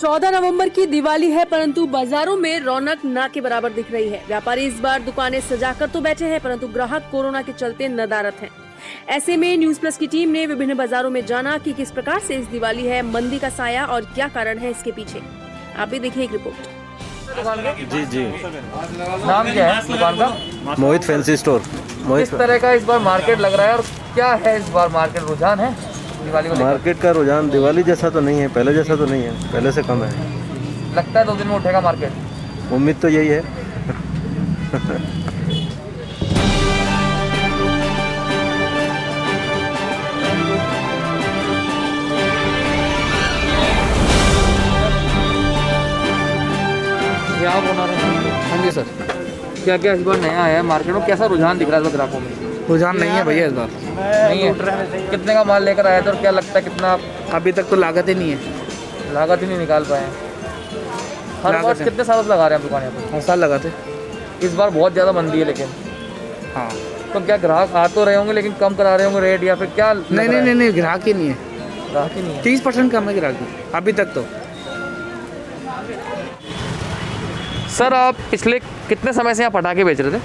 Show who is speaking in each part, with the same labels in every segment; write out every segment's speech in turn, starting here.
Speaker 1: 14 नवंबर की दिवाली है, परंतु बाजारों में रौनक ना के बराबर दिख रही है। व्यापारी इस बार दुकानें सजाकर तो बैठे हैं, परंतु ग्राहक कोरोना के चलते नदारद हैं। ऐसे में न्यूज प्लस की टीम ने विभिन्न बाजारों में जाना कि किस प्रकार से इस दिवाली है मंदी का साया और क्या कारण है इसके पीछे। आप भी देखिए एक रिपोर्ट।
Speaker 2: जी जी।
Speaker 3: नाम क्या है दुकान का?
Speaker 2: मोहित फैंसी स्टोर।
Speaker 3: किस तरह का इस बार मार्केट लग रहा है और क्या है इस बार मार्केट रुझान है दिवाली को लेकर?
Speaker 2: मार्केट का रुझान दिवाली जैसा तो नहीं है, पहले जैसा तो नहीं है, पहले से कम है।
Speaker 3: लगता है 2 दिन में उठेगा मार्केट?
Speaker 2: उम्मीद तो यही है।
Speaker 3: आप बना रहे हैं? हाँ जी सर। क्या क्या इस बार नया आया है मार्केट में? कैसा रुझान दिख रहा है इस बार ग्राहकों में?
Speaker 4: रुझान नहीं है भैया इस बार।
Speaker 3: नहीं है। कितने का माल लेकर आया था और क्या लगता है कितना?
Speaker 4: अभी तक तो लागत ही नहीं है।
Speaker 3: लागत ही नहीं निकाल पाए हैं। हर बार कितने सालों से लगा रहे हैं आप दुकान यहाँ पे?
Speaker 4: हर साल लगाते।
Speaker 3: इस बार बहुत ज़्यादा मंदी है लेकिन।
Speaker 4: हाँ।
Speaker 3: तो क्या ग्राहक आ तो रहे होंगे लेकिन कम करा रहे होंगे रेट या फिर क्या?
Speaker 4: नहीं ग्राहक ही नहीं है।
Speaker 3: ग्राहक ही नहीं है।
Speaker 4: 30% कम है ग्राहक अभी तक तो।
Speaker 3: सर आप पिछले कितने समय से यहाँ पटाखे बेच रहे थे?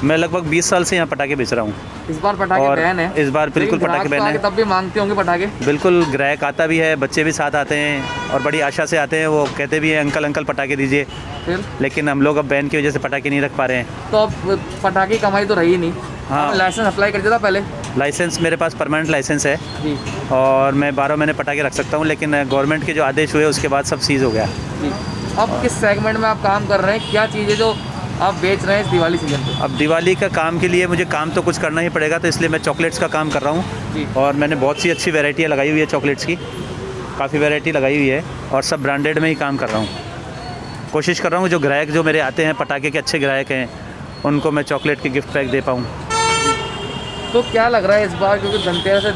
Speaker 2: मैं लगभग 20 साल से यहाँ पटाखे बेच रहा हूँ।
Speaker 3: इस बार पटाखे
Speaker 2: और
Speaker 3: बैन है?
Speaker 2: इस बार बिल्कुल पटाखे बैन है।
Speaker 3: तब भी मांगते होंगे पटाखे?
Speaker 2: बिल्कुल, ग्राहक आता भी है, बच्चे भी साथ आते हैं और बड़ी आशा से आते हैं। वो कहते भी हैं अंकल अंकल पटाखे दीजिए।
Speaker 3: फिर
Speaker 2: लेकिन हम लोग अब बैन की वजह से पटाखे नहीं रख पा रहे हैं।
Speaker 3: तो अब पटाखे की कमाई तो रही नहीं।
Speaker 2: हाँ।
Speaker 3: लाइसेंस अप्लाई कर दिया था पहले?
Speaker 2: लाइसेंस मेरे पास परमानेंट लाइसेंस है
Speaker 3: जी
Speaker 2: और मैं 12 महीने पटाखे रख सकता हूँ, लेकिन गवर्नमेंट के जो आदेश हुए उसके बाद सब सीज़ हो गया।
Speaker 3: जी। अब किस सेगमेंट में आप काम कर रहे हैं? क्या चीज़ें जो आप बेच रहे हैं इस दिवाली सीजन पे?
Speaker 2: अब दिवाली का काम के लिए मुझे काम तो कुछ करना ही पड़ेगा, तो इसलिए मैं चॉकलेट्स का काम कर रहा
Speaker 3: जी।
Speaker 2: हूँ। और मैंने बहुत सी अच्छी वैरायटियाँ लगाई हुई है चॉकलेट्स की, काफ़ी वैरायटी लगाई हुई है और सब ब्रांडेड में ही काम कर रहा हूँ। कोशिश कर रहा हूँ जो ग्राहक जो मेरे आते हैं पटाखे के अच्छे ग्राहक हैं उनको मैं चॉकलेट के गिफ्ट पैक दे पाऊँ।
Speaker 3: तो क्या लग रहा है इस बार, क्योंकि धनतेरस से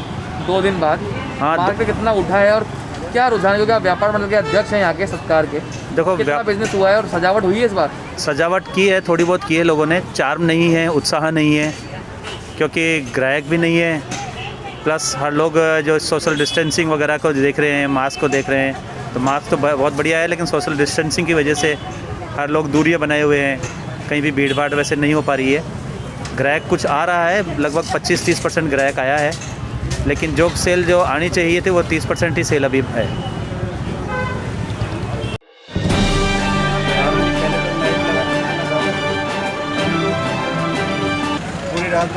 Speaker 3: 2 दिन बाद
Speaker 2: हाँ,
Speaker 3: मार्केट कितना उठा है और क्या रुझान? क्योंकि आप व्यापार मंडल के अध्यक्ष हैं यहाँ के सत्कार के,
Speaker 2: देखो
Speaker 3: कितना बिजनेस हुआ है और सजावट हुई है इस बार?
Speaker 2: सजावट की है, थोड़ी बहुत की है लोगों ने। चार्म नहीं है, उत्साह नहीं है, क्योंकि ग्राहक भी नहीं है। प्लस हर लोग जो सोशल डिस्टेंसिंग वगैरह को देख रहे हैं, मास्क को देख रहे हैं, तो मास्क तो बहुत बढ़िया है, लेकिन सोशल डिस्टेंसिंग की वजह से हर लोग दूरियाँ बनाए हुए हैं, कहीं भी भीड़ भाड़ वैसे नहीं हो पा रही है। ग्राहक कुछ आ रहा है, लगभग 25-30% ग्राहक आया है, लेकिन जो सेल जो आनी चाहिए थी वो 30% ही सेल अभी है।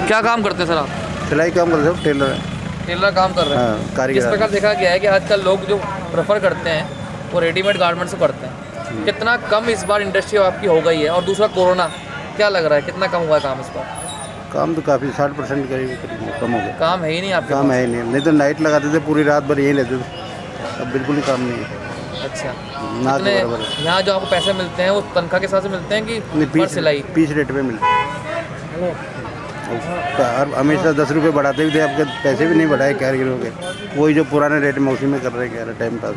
Speaker 3: क्या काम करते हैं सर आप?
Speaker 5: सिलाई काम कर रहे हो? टेलर है।
Speaker 3: टेलर काम कर रहे हैं?
Speaker 5: हाँ, कारीगर।
Speaker 3: किस प्रकार देखा गया है कि आजकल लोग जो प्रेफर करते हैं वो रेडीमेड गारमेंट्स को करते हैं। कितना कम इस बार इंडस्ट्री आपकी हो गई है? और दूसरा कोरोना, क्या लग रहा है कितना कम हुआ है काम इस बार?
Speaker 5: काम तो काफ़ी 60% करीब कम हो गया।
Speaker 3: काम है ही नहीं आपके
Speaker 5: काम
Speaker 3: पास?
Speaker 5: है ही नहीं तो नाइट लगाते थे, पूरी रात भर यहीं लेते थे। अब बिल्कुल ही काम नहीं है।
Speaker 3: अच्छा।
Speaker 5: ना
Speaker 3: कितने
Speaker 5: के बराबर है।
Speaker 3: यहाँ जो आपको पैसे मिलते हैं वो तनख्वाह के हिसाब से मिलते हैं कि पर सिलाई?
Speaker 5: पीस रेट पे मिलते हैं। और हमेशा 10 रुपये बढ़ाते भी थे, आपके पैसे भी नहीं बढ़ाए कारीगरों के, वही जो पुराने रेट में उसी में कर रहे हैं टाइम पास।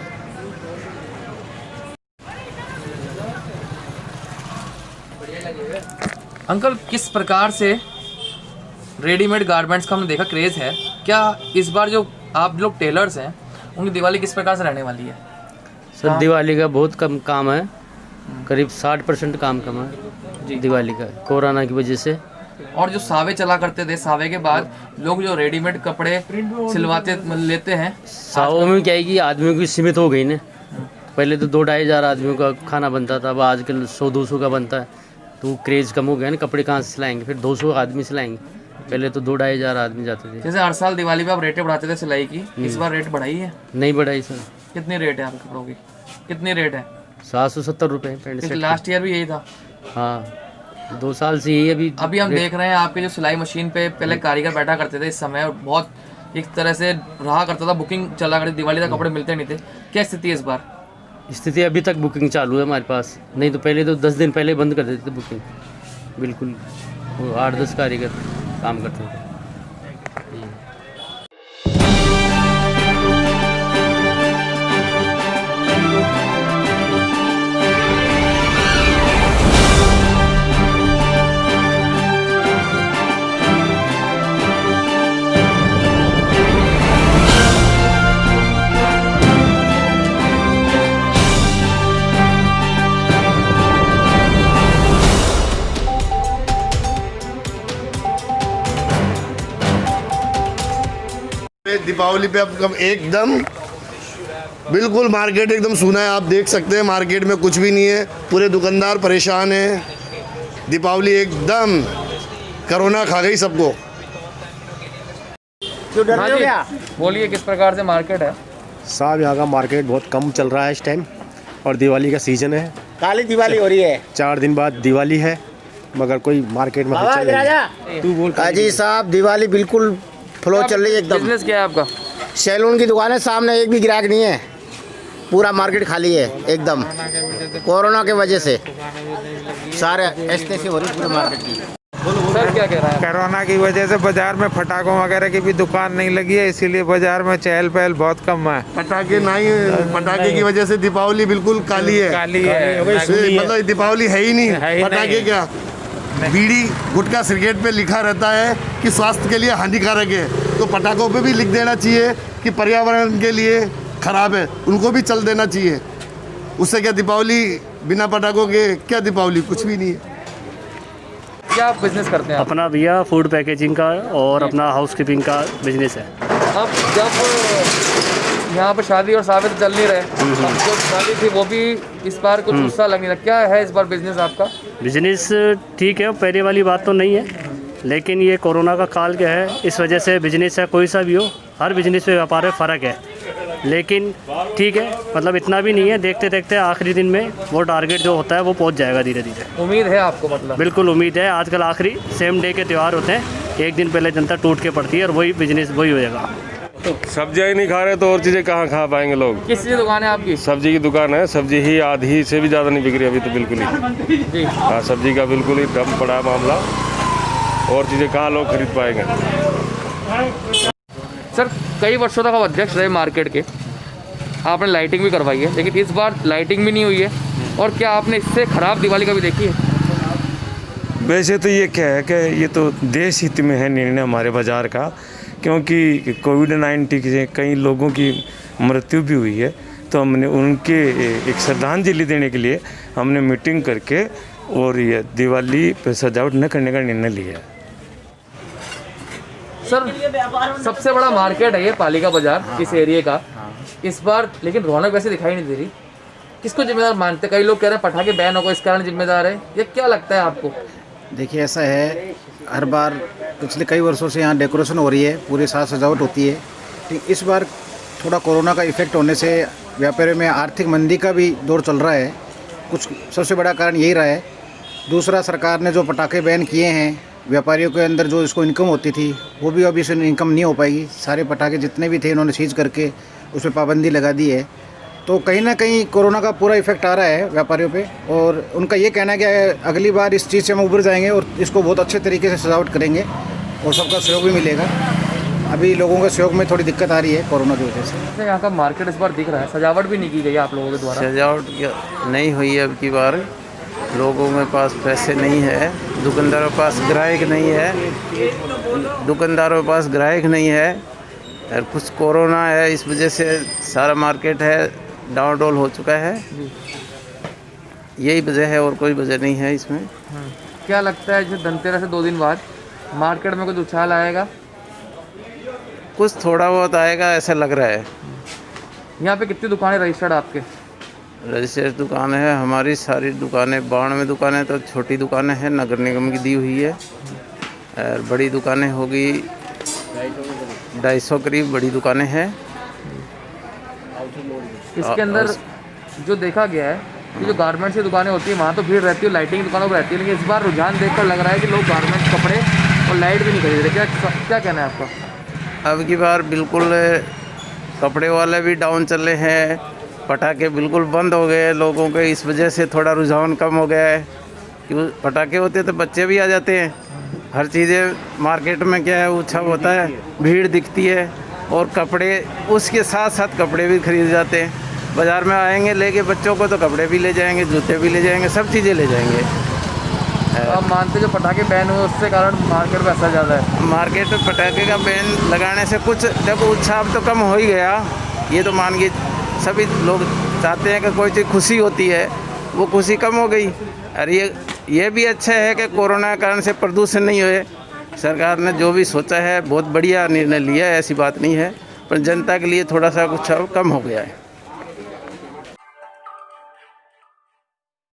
Speaker 3: अंकल किस प्रकार से रेडीमेड गारमेंट्स का हमने देखा क्रेज़ है, क्या इस बार जो आप लोग टेलर्स हैं उनकी दिवाली किस प्रकार से रहने वाली है?
Speaker 6: सर दिवाली का बहुत कम काम है, करीब 60% काम कम है दिवाली का, कोरोना की वजह से।
Speaker 3: और जो सावे चला करते थे, सावे के बाद लोग जो रेडीमेड कपड़े सिलवाते लेते हैं,
Speaker 6: सावों में क्या है कि आदमियों की सीमित हो गई ना। पहले तो 2-2.5 हज़ार आदमियों का खाना बनता था, अब आजकल 100-200 का बनता है, तो क्रेज़ कम हो गया ना। कपड़े कहाँ से सिलाएंगे, फिर 200 आदमी सिलाएंगे, पहले तो 2-2.5 हज़ार आदमी जाते थे।
Speaker 3: जैसे हर साल दिवाली पे आप रेटें बढ़ाते थे सिलाई की, इस बार रेट बढ़ाई है?
Speaker 6: नहीं बढ़ाई सर।
Speaker 3: कितनी रेट है आपके कपड़ों की? कितनी रेट है?
Speaker 6: 770 रुपये पैंट शर्ट।
Speaker 3: लास्ट ईयर भी यही था?
Speaker 6: हाँ 2 साल से यही। अभी
Speaker 3: हम देख रहे हैं आपके जो सिलाई मशीन पे पहले कारीगर बैठा करते थे, इस समय बहुत एक तरह से रहा करता था, बुकिंग चला करती, दिवाली तक कपड़े मिलते नहीं थे। क्या स्थिति है इस बार?
Speaker 6: स्थिति अभी तक बुकिंग चालू है हमारे पास, नहीं तो पहले तो 10 दिन पहले बंद कर देते थे बुकिंग। बिल्कुल 8-10 कारीगर काम करते थे।
Speaker 7: दीपावली पे अब एकदम बिल्कुल मार्केट एकदम सूना है। आप देख सकते हैं मार्केट में कुछ भी नहीं है, पूरे दुकानदार परेशान हैं। दीपावली एकदम कोरोना खा गई सबको।
Speaker 3: हाँ जी, बोलिए किस प्रकार से मार्केट है?
Speaker 8: साहब यहाँ का मार्केट बहुत कम चल रहा है इस टाइम, और दिवाली का सीज़न है,
Speaker 9: काली दिवाली हो रही है।
Speaker 8: 4 दिन बाद दिवाली है, मगर कोई मार्केट में हलचल नहीं है। तू बोल
Speaker 9: काजी साहब, दिवाली बिल्कुल फ्लो चल रही है एकदम।
Speaker 3: बिजनेस क्या है आपका?
Speaker 9: सैलून की दुकान है, सामने एक भी ग्राहक नहीं है, पूरा मार्केट खाली है एकदम। कोरोना के वजह से सारे ऐसे हो रही पूरे मार्केट की।
Speaker 3: सर क्या कह रहा है?
Speaker 10: कोरोना की वजह से बाजार में फटाकों वगैरह की भी दुकान नहीं लगी है, इसीलिए बाजार में चहल पहल बहुत कम है।
Speaker 7: पटाखे नहीं, पटाखे की वजह से दीपावली बिल्कुल काली है,
Speaker 10: काली है,
Speaker 7: मतलब दीपावली है ही नहीं। पटाखे क्या, बीड़ी गुटखा सिगरेट पे लिखा रहता है कि स्वास्थ्य के लिए हानिकारक है, तो पटाखों पे भी लिख देना चाहिए कि पर्यावरण के लिए खराब है, उनको भी चल देना चाहिए। उससे क्या दीपावली बिना पटाखों के क्या दीपावली, कुछ भी नहीं है।
Speaker 3: क्या बिजनेस करते हैं आप?
Speaker 11: अपना भैया फूड पैकेजिंग का और अपना हाउस कीपिंग का बिजनेस है।
Speaker 3: अब जब यहाँ पर शादी और साबित चल नहीं रहे, अब जो शादी थी वो भी इस बार कुछ उत्साह लग नहीं रहा, क्या है इस बार बिजनेस आपका?
Speaker 11: बिजनेस ठीक है, पहले वाली बात तो नहीं है, लेकिन ये कोरोना का काल क्या है, इस वजह से बिजनेस है कोई सा भी हो, हर बिजनेस में व्यापार में फ़र्क है, लेकिन ठीक है, मतलब इतना भी नहीं है। देखते देखते आखिरी दिन में वो टारगेट जो होता है वो पहुंच जाएगा धीरे धीरे।
Speaker 3: उम्मीद है आपको? मतलब
Speaker 11: बिल्कुल उम्मीद है। आजकल आखिरी सेम डे के त्यौहार होते हैं, एक दिन पहले जनता टूट के पड़ती है और वही बिजनेस वही हो जाएगा।
Speaker 12: सब्जियाँ ही नहीं खा रहे तो और चीज़ें कहाँ खा पाएंगे लोग?
Speaker 3: किस चीज़ की दुकान है आपकी?
Speaker 12: सब्जी की दुकान है, सब्जी ही आधी से भी ज़्यादा नहीं बिक रही अभी तो, बिल्कुल ही
Speaker 3: जी।
Speaker 12: हाँ, सब्जी का बिल्कुल ही कम पड़ा है मामला, और चीज़ें कहाँ लोग खरीद पाएंगे।
Speaker 3: सर कई वर्षों तक आप अध्यक्ष रहे मार्केट के, आपने लाइटिंग भी करवाई है, लेकिन इस बार लाइटिंग भी नहीं हुई है, और क्या आपने इससे ख़राब दिवाली कभी देखी है?
Speaker 12: वैसे तो ये क्या है कि ये तो देश हित में है निर्णय हमारे बाज़ार का, क्योंकि कोविड-19 से कई लोगों की मृत्यु भी हुई है, तो हमने उनके एक श्रद्धांजलि देने के लिए हमने मीटिंग करके और ये दिवाली पर सजावट न करने का निर्णय लिया है।
Speaker 3: सर सबसे बड़ा मार्केट है ये पालिका बाजार, इस एरिया का, इस बार लेकिन रौनक वैसे दिखाई नहीं दे रही, किसको जिम्मेदार मानते? कई लोग कह रहे हैं पटाखे बैन हो गए इस कारण जिम्मेदार है, ये क्या लगता है आपको?
Speaker 9: देखिए ऐसा है, हर बार पिछले कई वर्षों से यहाँ डेकोरेशन हो रही है, पूरी साज सजावट होती है, लेकिन इस बार थोड़ा कोरोना का इफेक्ट होने से व्यापारियों में आर्थिक मंदी का भी दौर चल रहा है, कुछ सबसे बड़ा कारण यही रहा है। दूसरा, सरकार ने जो पटाखे बैन किए हैं, व्यापारियों के अंदर जो इसको इनकम होती थी वो भी अभी से इनकम नहीं हो पाएगी। सारे पटाखे जितने भी थे इन्होंने सीज करके उस पर पाबंदी लगा दी है, तो कहीं ना कहीं कोरोना का पूरा इफेक्ट आ रहा है व्यापारियों पे, और उनका ये कहना है कि अगली बार इस चीज़ से हम उभर जाएंगे और इसको बहुत अच्छे तरीके से सजावट करेंगे और सबका सहयोग भी मिलेगा। अभी लोगों के सहयोग में थोड़ी दिक्कत आ रही है कोरोना की वजह से।
Speaker 3: यहाँ का मार्केट इस बार दिख रहा है, सजावट भी नहीं की गई आप लोगों के द्वारा?
Speaker 2: सजावट नहीं हुई है अब की बार, लोगों के पास पैसे नहीं है, दुकानदारों के पास ग्राहक नहीं है, दुकानदारों के पास ग्राहक नहीं है, और कुछ कोरोना है इस वजह से सारा मार्केट है डाउन डोल हो चुका है, यही वजह है और कोई वजह नहीं है इसमें।
Speaker 3: क्या लगता है जैसे धनतेरस से 2 दिन बाद मार्केट में कुछ उछाल आएगा?
Speaker 2: कुछ थोड़ा बहुत आएगा ऐसा लग रहा है।
Speaker 3: यहाँ पे कितनी दुकानें रजिस्टर्ड आपके?
Speaker 2: रजिस्टर्ड दुकान है हमारी, सारी दुकानें 92 दुकानें तो छोटी दुकानें हैं, नगर निगम की दी हुई है, और बड़ी दुकानें होगी 250 करीब बड़ी दुकानें हैं।
Speaker 3: इसके अंदर जो देखा गया है कि जो गारमेंट्स की दुकानें होती है वहाँ तो भीड़ रहती है, लाइटिंग दुकानों पर रहती है, लेकिन इस बार रुझान देखकर लग रहा है कि लोग गारमेंट्स कपड़े और लाइट भी नहीं खरीद रहे, क्या कहना है आपका?
Speaker 2: अब की बार बिल्कुल कपड़े वाले भी डाउन चले हैं, पटाखे बिल्कुल बंद हो गए लोगों के, इस वजह से थोड़ा रुझान कम हो गया है। क्यों पटाखे होते तो बच्चे भी आ जाते हैं, हर चीज़ें मार्केट में क्या है उत्सव होता है, भीड़ दिखती है, और कपड़े उसके साथ साथ कपड़े भी खरीद जाते हैं। बाज़ार में आएंगे लेके बच्चों को तो कपड़े भी ले जाएंगे, जूते भी ले जाएंगे, सब चीज़ें ले जाएंगे।
Speaker 3: आप मानते जो पटाखे बैन हुए उससे कारण मार्केट में असर ज़्यादा है?
Speaker 2: मार्केट में पटाखे का बैन लगाने से कुछ देखो उत्साह तो कम हो ही गया, ये तो मान के सभी लोग चाहते हैं कि कोई चीज़ खुशी होती है, वो खुशी कम हो गई। और ये भी अच्छा है कि कोरोना के कारण से प्रदूषण नहीं हुए,
Speaker 4: सरकार ने जो भी सोचा है बहुत बढ़िया निर्णय लिया है, ऐसी बात नहीं है, पर जनता के लिए थोड़ा सा कुछ अब कम हो गया है।